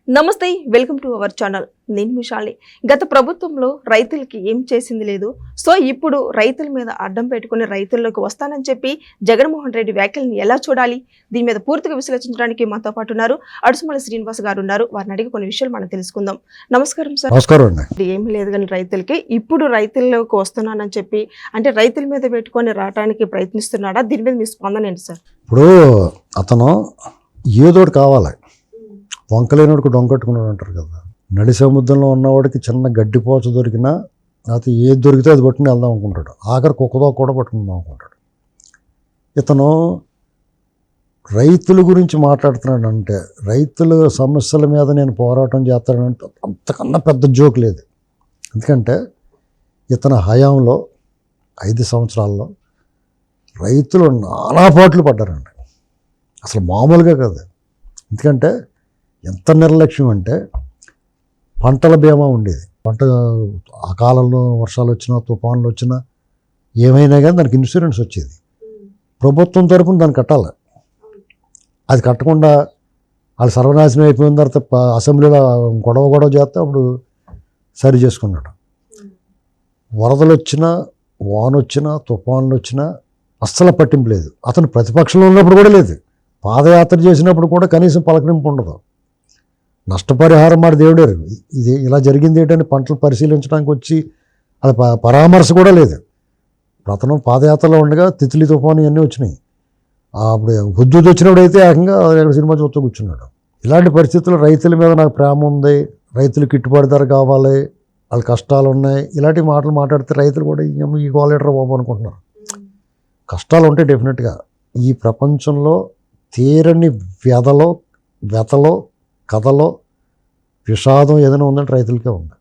నమస్తే, welcome to our channel. నేను మిషాలి. గత ప్రభుత్వంలో రైతులకి ఏం చేసింది లేదు. సో ఇప్పుడు రైతుల మీద అడ్డం పెట్టుకుని రైతుల్లోకి వస్తానని చెప్పి జగన్మోహన్ రెడ్డి వ్యాఖ్యలను ఎలా చూడాలి, దీని మీద పూర్తిగా విశ్లేషించడానికి మనతో పాటు ఉన్నారు అడుసుమల్లి శ్రీనివాస్ గారు ఉన్నారు. వారిని అడిగి కొన్ని విషయాలు మనం తెలుసుకుందాం. నమస్కారం సార్. నమస్కారం అండి. ఏమీ లేదు కానీ రైతులకి ఇప్పుడు రైతుల్లోకి వస్తున్నానని చెప్పి అంటే రైతుల మీద పెట్టుకొని రావడానికి ప్రయత్నిస్తున్నాడా? దీని మీద మీ స్పందన ఏంటి సార్? ఇప్పుడు అతను ఏదోటి కావాలి, వంకలేనోడికి డొంకట్టుకున్నాడు అంటారు కదా. నడి సముద్రంలో ఉన్నవాడికి చిన్న గడ్డిపోచ దొరికినా అది ఏది దొరికితే అది పట్టుకుని వెళ్దాం అనుకుంటాడు. ఆఖరి కుక్కదో కూడా పట్టుకుందాం అనుకుంటాడు. ఇతను రైతుల గురించి మాట్లాడుతున్నాడు అంటే, రైతుల సమస్యల మీద నేను పోరాటం చేస్తానంటే అంతకన్నా పెద్ద జోక్ లేదు. ఎందుకంటే ఇతని హయాంలో 5 సంవత్సరాల్లో రైతులు నానా పాట్లు పడ్డారండి. అసలు మామూలుగా కాదు. ఎందుకంటే ఎంత నిర్లక్ష్యం అంటే, పంటల బీమా ఉండేది. పంట అకాలంలో వర్షాలు వచ్చినా తుఫాన్లు వచ్చినా ఏమైనా కానీ దానికి ఇన్సూరెన్స్ వచ్చేది. ప్రభుత్వం తరపున దాన్ని కట్టాలి. అది కట్టకుండా వాళ్ళు సర్వనాశనం అయిపోయిన తర్వాత అసెంబ్లీలో గొడవ చేస్తే అప్పుడు సరి చేసుకున్నాడు. వరదలు వచ్చినా వాన వచ్చినా తుఫాన్లు వచ్చినా అస్సలు పట్టింపు లేదు. అతను ప్రతిపక్షంలో ఉన్నప్పుడు కూడా లేదు. పాదయాత్ర చేసినప్పుడు కూడా కనీసం పలకరింపు ఉండదు. నష్టపరిహారం మాట దేవుడారు. ఇది ఇలా జరిగింది ఏంటని పంటలు పరిశీలించడానికి వచ్చి అది పరామర్శ కూడా లేదు. అతను పాదయాత్రలో ఉండగా తిత్లీ తుఫాను ఇవన్నీ వచ్చినాయి. అప్పుడు హుద్దుద్ వచ్చినప్పుడు అయితే ఏకంగా సినిమా చూస్తూ కూర్చున్నాడు. ఇలాంటి పరిస్థితుల్లో రైతుల మీద నాకు ప్రేమ ఉంది, రైతులు గిట్టుబాటు ధర కావాలి, వాళ్ళ కష్టాలు ఉన్నాయి, ఇలాంటి మాటలు మాట్లాడితే రైతులు కూడా ఈ గోలేటర్ బాబు అనుకుంటున్నారు. కష్టాలు ఉంటాయి డెఫినెట్గా. ఈ ప్రపంచంలో తీరని వ్యతలో కథలో విషాదం ఏదైనా ఉందంటే రైతులకే ఉంది.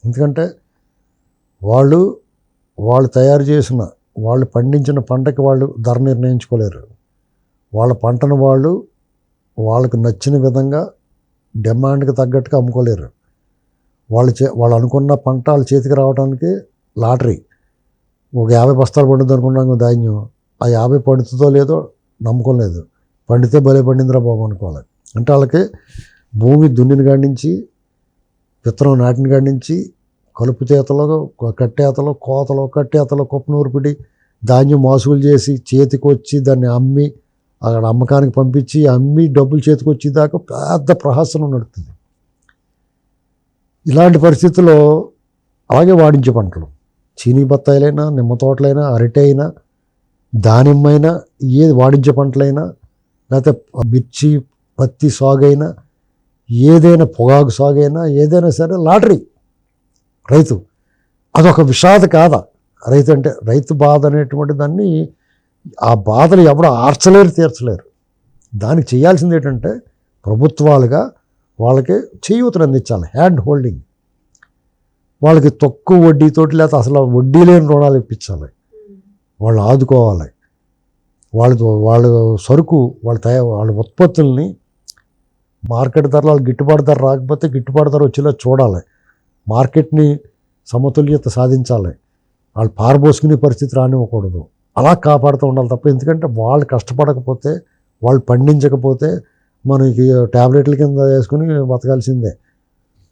ఎందుకంటే వాళ్ళు తయారు చేసిన, వాళ్ళు పండించిన పంటకి వాళ్ళు ధర నిర్ణయించుకోలేరు. వాళ్ళ పంటను వాళ్ళకు నచ్చిన విధంగా డిమాండ్కి తగ్గట్టుగా అమ్ముకోలేరు. వాళ్ళు అనుకున్న పంట వాళ్ళ చేతికి రావడానికి లాటరీ. ఒక 50 బస్తాలు పండుద్ది అనుకున్నాం ధాన్యం, ఆ 50 పండుతుందో లేదో నమ్మకం లేదు. పండితే భలే పండిందిరా బాబు అనుకోవాలి. అంటే వాళ్ళకి భూమి దున్నిన కాడి నుంచి, విత్తనం నాటిన కాడి నుంచి, కలుపు తీతలో కట్టేతలో, కోతలో కట్టేతలో, కుప్పనూర్పిడి ధాన్యం మాసుగులు చేసి చేతికి వచ్చి దాన్ని అమ్మి అక్కడ అమ్మకానికి పంపించి అమ్మి డబ్బులు చేతికి వచ్చేదాకా పెద్ద ప్రహసనం నడుస్తుంది. ఇలాంటి పరిస్థితుల్లో అలాగే వాడించే పంటలు, చీనీ బత్తాయిలైనా, నిమ్మ తోటలైనా, అరటి అయినా, దానిమ్మైనా, ఏది వాడించే పంటలైనా, లేకపోతే మిర్చి పత్తి సాగైనా, ఏదైనా పొగాకు సాగైనా, ఏదైనా సరే లాటరీ. రైతు అదొక విషాద కాద. రైతు అంటే రైతు బాధ అనేటువంటి దాన్ని, ఆ బాధలు ఎవరు ఆర్చలేరు, తీర్చలేరు. దానికి చేయాల్సింది ఏంటంటే ప్రభుత్వాలుగా వాళ్ళకి చేయూతను అందించాలి, హ్యాండ్ హోల్డింగ్. వాళ్ళకి తక్కువ వడ్డీతోటి లేకపోతే అసలు వడ్డీ లేని రుణాలు ఇప్పించాలి. వాళ్ళు ఆదుకోవాలి. వాళ్ళ సరుకు, వాళ్ళ ఉత్పత్తుల్ని మార్కెట్ ధరలు, వాళ్ళు గిట్టుబాటు ధర రాకపోతే గిట్టుబాటు ధర వచ్చేలా చూడాలి. మార్కెట్ని సమతుల్యత సాధించాలి. వాళ్ళు పారబోసుకునే పరిస్థితి రానివ్వకూడదు. అలా కాపాడుతూ ఉండాలి తప్ప. ఎందుకంటే వాళ్ళు కష్టపడకపోతే, వాళ్ళు పండించకపోతే మనకి ట్యాబ్లెట్ల కింద వేసుకుని బతకాల్సిందే.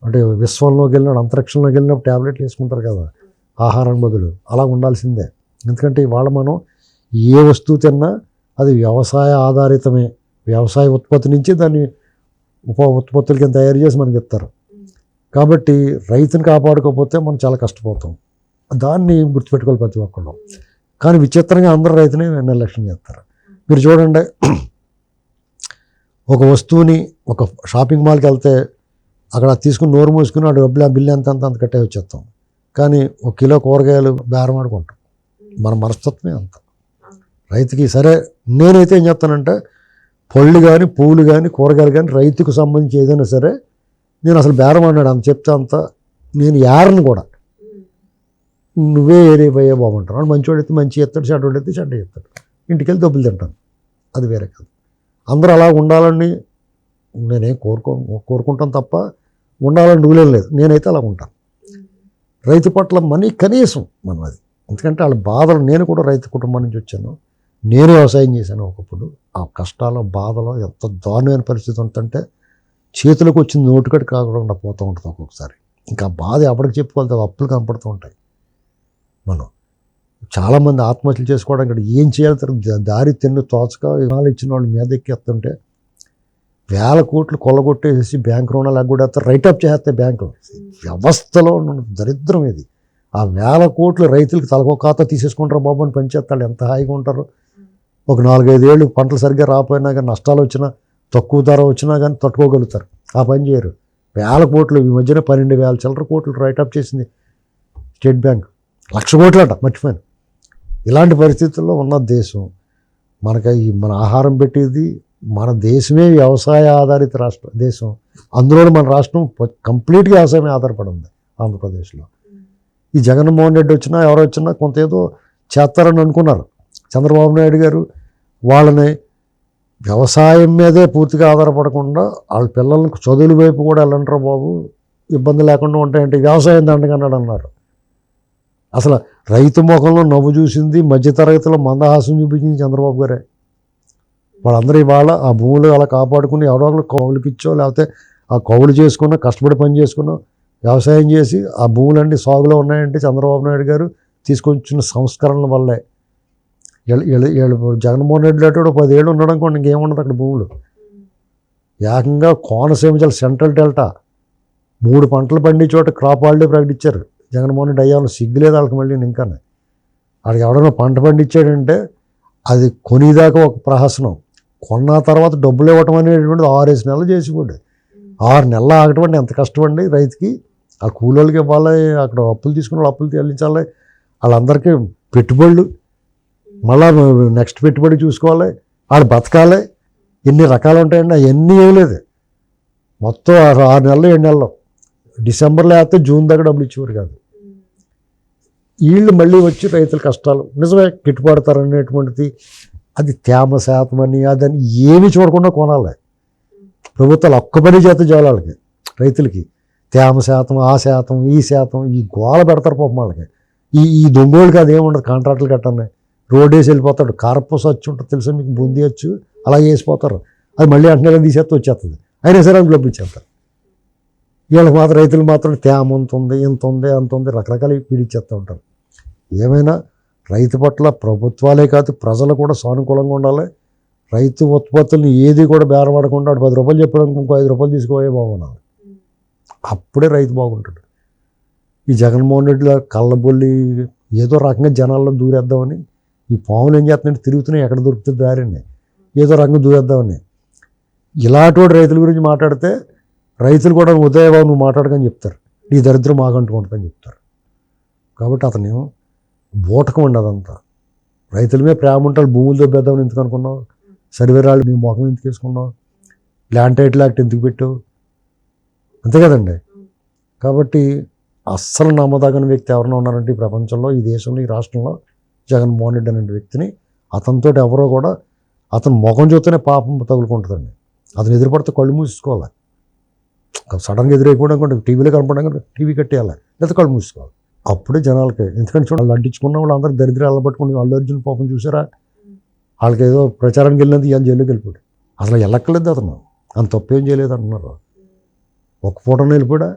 అంటే విశ్వంలోకి వెళ్ళినప్పుడు, అంతరిక్షంలోకి వెళ్ళినప్పుడు ట్యాబ్లెట్లు వేసుకుంటారు కదా ఆహారం బదులు, అలా ఉండాల్సిందే. ఎందుకంటే ఇవాళ మనం ఏ వస్తువు తిన్నా అది వ్యవసాయ ఆధారితమే. వ్యవసాయ ఉత్పత్తి నుంచి దాన్ని ఉత్పత్తుల కింద తయారు చేసి మనకి ఇస్తారు. కాబట్టి రైతుని కాపాడుకోకపోతే మనం చాలా కష్టపోతాం. దాన్ని గుర్తుపెట్టుకోవాలి ప్రతి ఒక్కళ్ళు. కానీ విచిత్రంగా అందరూ రైతుని నిర్లక్ష్యం చేస్తారు. మీరు చూడండి, ఒక వస్తువుని ఒక షాపింగ్ మాల్కి వెళ్తే అక్కడ తీసుకుని నోరు మూసుకుని ఆ డబ్బులు, ఆ బిల్లు అంత కట్టే వచ్చేస్తాం. కానీ 1 కిలో కూరగాయలు బేరం ఆడుకుంటాం. మన మనస్తత్వమే అంత. రైతుకి సరే, నేనైతే ఏం చెప్తానంటే, పళ్ళు కానీ, పువ్వులు కానీ, కూరగాయలు కానీ, రైతుకు సంబంధించి ఏదైనా సరే నేను అసలు బేరం అన్నాడు అంత చెప్తే అంత నేను యారను కూడా. నువ్వే ఏరైపోయా బాగుంటాను. వాడు మంచివాడు అయితే మంచి ఎత్తాడు, చెడ్డవాడు అయితే చెడ్డ ఎత్తాడు. ఇంటికి వెళ్ళి డబ్బులు తింటాను, అది వేరే కాదు. అందరూ అలా ఉండాలని నేనేం కోరుకుంటాను తప్ప ఉండాలని రూలేం లేదు. నేనైతే అలా ఉంటాను. రైతు పట్ల కనీసం మనం అది. ఎందుకంటే వాళ్ళ బాధలు, నేను కూడా రైతు కుటుంబం నుంచి వచ్చాను. నేను వ్యవసాయం చేశాను ఒకప్పుడు. ఆ కష్టాలు, బాధలు ఎంత దారుణమైన పరిస్థితి ఉంటుంటే చేతులకు వచ్చిన నోటుకట్టు కాకుండా పోతూ ఉంటుంది ఒక్కొక్కసారి. ఇంకా బాధ ఎప్పటికి చెప్పుకోవాలి, అప్పులు కనపడుతూ ఉంటాయి. మనం చాలామంది ఆత్మహత్యలు చేసుకోవడానికి ఇక్కడ ఏం చేయాలి దారి తిన్ను తోచక రుణాలు ఇచ్చిన వాళ్ళు మీద ఎక్కేస్తుంటే వేల కోట్లు కొల్లగొట్టేసి బ్యాంక్ రుణాలు ఎగ్గొడేస్తారు, రైటప్ చేస్తాయి బ్యాంకులు. వ్యవస్థలో ఉన్న దరిద్రం ఇది. ఆ వేల కోట్లు రైతులకు తలకో ఖాతా తీసేసుకుంటారు బాబు అని పనిచేస్తాడు, ఎంత హాయిగా ఉంటారు. ఒక 4-5 ఏళ్ళు పంటలు సరిగ్గా రాకపోయినా కానీ, నష్టాలు వచ్చినా, తక్కువ ధర వచ్చినా కానీ తట్టుకోగలుగుతారు. ఆ పని చేయరు. వేల కోట్లు, ఈ మధ్యన 12,000 చిల్లర కోట్లు రైటప్ చేసింది స్టేట్ బ్యాంక్. 1,00,000 కోట్లు అంట, మర్చిపోయాను. ఇలాంటి పరిస్థితుల్లో ఉన్న దేశం మనకి మన ఆహారం పెట్టేది మన దేశమే వ్యవసాయ ఆధారిత దేశం. అందులో మన రాష్ట్రం కంప్లీట్గా వ్యవసాయమే ఆధారపడి ఉంది ఆంధ్రప్రదేశ్లో. ఈ జగన్మోహన్ రెడ్డి వచ్చినా ఎవరు వచ్చినా కొంత ఏదో చేస్తారని అనుకున్నారు. చంద్రబాబు నాయుడు గారు వాళ్ళని వ్యవసాయం మీదే పూర్తిగా ఆధారపడకుండా వాళ్ళ పిల్లలకు చదువుల వైపు కూడా వెళ్ళంటారు బాబు, ఇబ్బంది లేకుండా ఉంటాయంటే వ్యవసాయం దండగన్నాడు అన్నారు. అసలు రైతు ముఖంలో నవ్వు చూసింది, మధ్యతరగతిలో మందహాసం చూపించింది చంద్రబాబు గారే. వాళ్ళందరూ ఇవాళ ఆ భూములు అలా కాపాడుకుని ఎవరో ఒకరు కౌలుకి ఇచ్చో, లేకపోతే ఆ కౌలు చేసుకున్నా, కష్టపడి పని చేసుకున్నా, వ్యవసాయం చేసి ఆ భూములన్నీ సాగులో ఉన్నాయంటే చంద్రబాబు నాయుడు గారు తీసుకొచ్చిన సంస్కరణల వల్లే. జగన్మోహన్ రెడ్డి లాంటి 10 ఏళ్ళు ఉన్నాడు అనుకోండి, ఇంకేముండదు అక్కడ భూములు. ఏకంగా కోనసీమ జిల్లా సెంట్రల్ డెల్టా 3 పంటలు పండి చోట క్రాప్ హాలిడే ప్రకటించారు జగన్మోహన్ రెడ్డి. అయ్యాను సిగ్గులేదు వాళ్ళకి. మళ్ళీ ఇంకా వాళ్ళకి ఎవడన్నా పంట పండించాడంటే అది కొనిదాకా ఒక ప్రహసనం, కొన్న తర్వాత డబ్బులు ఇవ్వటం అనేటువంటిది 6-5 నెలలు చేసిపోండి. 6 నెలలు ఆగటం అంటే ఎంత కష్టం అండి రైతుకి. ఆ కూలోళ్ళకి ఇవ్వాలి, అక్కడ అప్పులు తీసుకుని వాళ్ళు అప్పులు చెల్లించాలి, వాళ్ళందరికీ పెట్టుబడులు, మళ్ళా నెక్స్ట్ పెట్టుబడి చూసుకోవాలి, వాళ్ళు బతకాలి. ఎన్ని రకాలు ఉంటాయండి, అవన్నీ ఏం లేదు. మొత్తం 6 నెలలు 7 నెలలు, డిసెంబర్లో వేస్తే జూన్ దాకా డబ్బులు ఇచ్చేవారు కాదు. వీళ్ళు మళ్ళీ వచ్చి రైతుల కష్టాలు నిజమే గిట్టుపడతారనేటువంటిది, అది తేమ శాతం అని అదని ఏమీ చూడకుండా కొనాలి. ప్రభుత్వాలు ఒక్క పని చేస్తే చాలు వాళ్ళకి, రైతులకి తేమ శాతం, ఆ శాతం, ఈ శాతం, ఈ గోల పెడతారు పాపం వాళ్ళకి. ఈ దొంగోళ్ళకి అదేముండదు, కాంట్రాక్టులు కట్టండి, రోడ్ వేసి వెళ్ళిపోతాడు. కార్పస్ వచ్చి ఉంటుంది తెలుసా మీకు, బూందీ వచ్చు, అలా వేసిపోతారు. అది మళ్ళీ అంటనే తీసేస్తే వచ్చేస్తుంది, అయినా సరే అది లభించేస్తారు. వీళ్ళకి మాత్రం రైతులు మాత్రం తేమ ఎంత ఉంది, ఇంత ఉంది, అంత ఉంది, రకరకాలు పీడిచ్చేస్తూ ఉంటారు. ఏమైనా రైతు పట్ల ప్రభుత్వాలే కాదు ప్రజలు కూడా సానుకూలంగా ఉండాలి. రైతు ఉత్పత్తులను ఏది కూడా బేరపడకుండా 10 రూపాయలు చెప్పడానికి ఇంకో 5 రూపాయలు తీసుకోవే బాగున్నాను, అప్పుడే రైతు బాగుంటాడు. ఈ జగన్మోహన్ రెడ్డి కళ్ళబొల్లి ఏదో రకంగా జనాల్లో దూరేద్దామని, ఈ పాములు ఏం చేస్తున్నాయంటే తిరుగుతున్నాయి, ఎక్కడ దొరుకుతుంది దారిని, ఏదో రకంగా దూరేద్దామని. ఇలాంటి రైతుల గురించి మాట్లాడితే రైతులు కూడా ఉదయబాబు నువ్వు మాట్లాడకని చెప్తారు, నీ దరిద్రం మాకంటుకుంటుందని చెప్తారు. కాబట్టి అతను బూటకం అండి అదంతా. రైతుల మీద ప్రేమ ఉంటాడు, భూములు దొబ్బేద్దామని ఎందుకు అనుకున్నావు, సర్వేరాళ్ళు నీ మొఖం ఎందుకు వేసుకున్నావు, ల్యాండ్ టైటిల్ యాక్ట్ ఎందుకు పెట్టావు, అంతే కదండి. కాబట్టి అస్సలు నమ్మదగిన వ్యక్తి ఎవరైనా ఉన్నారంటే ఈ ప్రపంచంలో, ఈ దేశంలో, ఈ రాష్ట్రంలో జగన్మోహన్ రెడ్డి అనే వ్యక్తిని. అతనితో ఎవరో కూడా అతను ముఖం చూస్తేనే పాపం తగులుకుంటుందండి. అతను ఎదురుపడితే కళ్ళు మూసుకోవాలి, సడన్గా ఎదురైపోవడం కూడా టీవీలో కనపడడం టీవీ కట్టేయాలి, లేదా కళ్ళు మూసుకోవాలి. అప్పుడే జనాలకి, ఎందుకంటే చూడండి వాళ్ళు అంటించుకున్న వాళ్ళు అందరూ దరిద్రం అల్లబట్టుకుని అల్లు అర్జున్ పాపం చూసారా, వాళ్ళకి ఏదో ప్రచారానికి వెళ్ళినందుకు ఇవాళ జైలుకి వెళ్ళిపోయాడు. అసలు వెళ్ళక్కర్లేదు, అతను అంత తప్పేం చేయలేదు అంటున్నారు. ఒక పూటను వెళ్ళిపోయా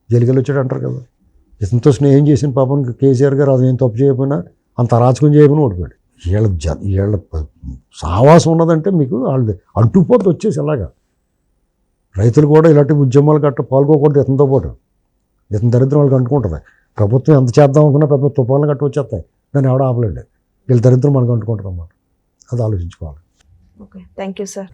జైలుకి వెళ్ళి వచ్చాడు అంటారు కదా. ఎంతో స్నేహం చేసిన పాపం కేసీఆర్ గారు అది ఏం తప్పు చేయకపోయినా, అంత అరాచకం చేయకపోయినా ఓడిపోయాడు. వీళ్ళ సావాసం ఉన్నదంటే మీకు వాళ్ళది అంటుపోతే వచ్చేసి అలాగా. రైతులు కూడా ఇలాంటి ఉద్యమాలు గట్ట పాల్గొకూడదు. ఇతనితో పాటు ఇతని దరిద్రం వాళ్ళకి అంటుకుంటుంది. ప్రభుత్వం ఎంత చేద్దాం అనుకున్నా పెద్ద తుఫాన్లు గట్ట వచ్చేస్తాయి, దాన్ని ఎవడ ఆపలేండి. వీళ్ళ దరిద్రం మనకు అంటుకుంటుంది అన్నమాట. అది ఆలోచించుకోవాలి. Okay, thank you sir.